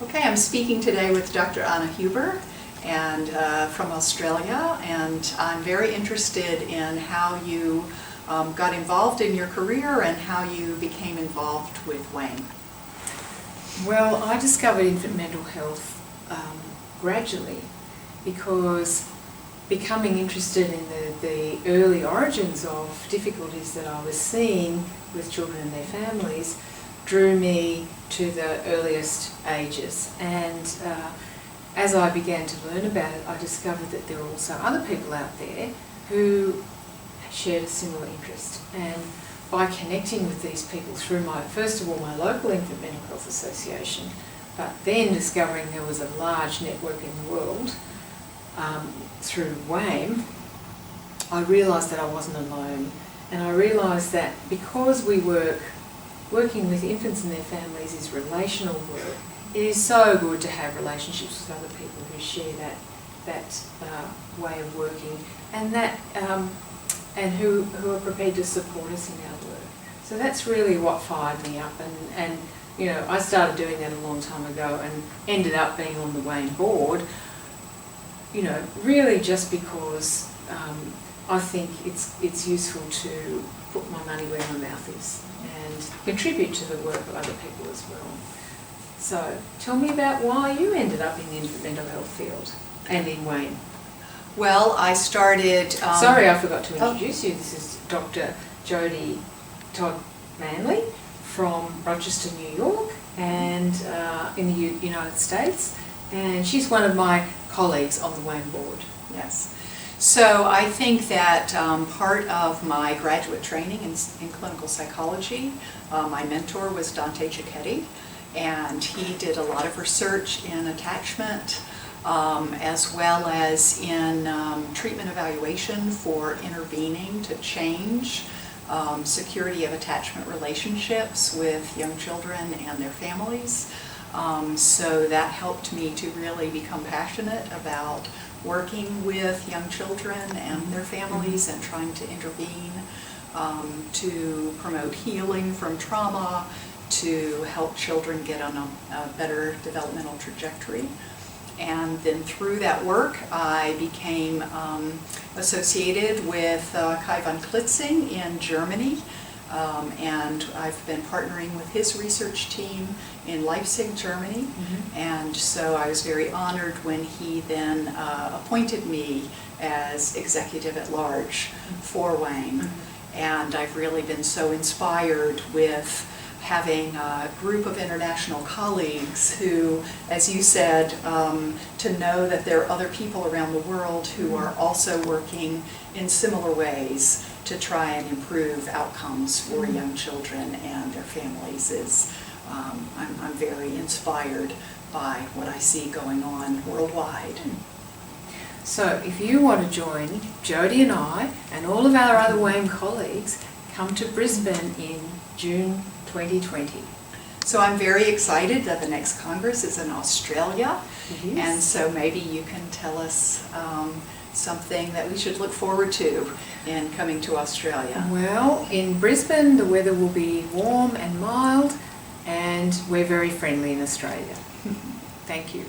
Okay, I'm speaking today with Dr. Anna Huber and from Australia, and I'm very interested in how you got involved in your career and how you became involved with WAIMH. Well, I discovered infant mental health gradually because becoming interested in the early origins of difficulties that I was seeing with children and their families drew me to the earliest ages, and as I began to learn about it, I discovered that there were also other people out there who shared a similar interest. And by connecting with these people through first of all my local infant mental health association, but then discovering there was a large network in the world through WAIMH, I realised that I wasn't alone, and I realised that because working with infants and their families is relational work, it is so good to have relationships with other people who share that way of working, and and who are prepared to support us in our work. So that's really what fired me up, and you know, I started doing that a long time ago and ended up being on the WAIMH board, you know, really just because I think it's useful to put my money where my mouth is and contribute to the work of other people as well. So tell me about why you ended up in the infant mental health field and in WAIMH. Well, I started... Sorry, I forgot to introduce you. This is Dr. Jody Todd Manley from Rochester, New York, and in the United States, and she's one of my colleagues on the WAIMH board. Yes. So I think that part of my graduate training in clinical psychology, my mentor was Dante Cicchetti, and he did a lot of research in attachment as well as in treatment evaluation for intervening to change security of attachment relationships with young children and their families. So that helped me to really become passionate about working with young children and their families and trying to intervene to promote healing from trauma, to help children get on a better developmental trajectory. And then through that work, I became associated with Kai von Klitzing in Germany, and I've been partnering with his research team in Leipzig, Germany. And so I was very honored when he then appointed me as executive at large for WAIMH. And I've really been so inspired with having a group of international colleagues who, as you said, to know that there are other people around the world who are also working in similar ways to try and improve outcomes for young children and their families is, I'm very inspired by what I see going on worldwide. So if you want to join Jody and I and all of our other WAIMH colleagues, come to Brisbane in June 2020. So I'm very excited that the next Congress is in Australia, and so maybe you can tell us something that we should look forward to in coming to Australia. Well, in Brisbane the weather will be warm and mild, and we're very friendly in Australia. Thank you.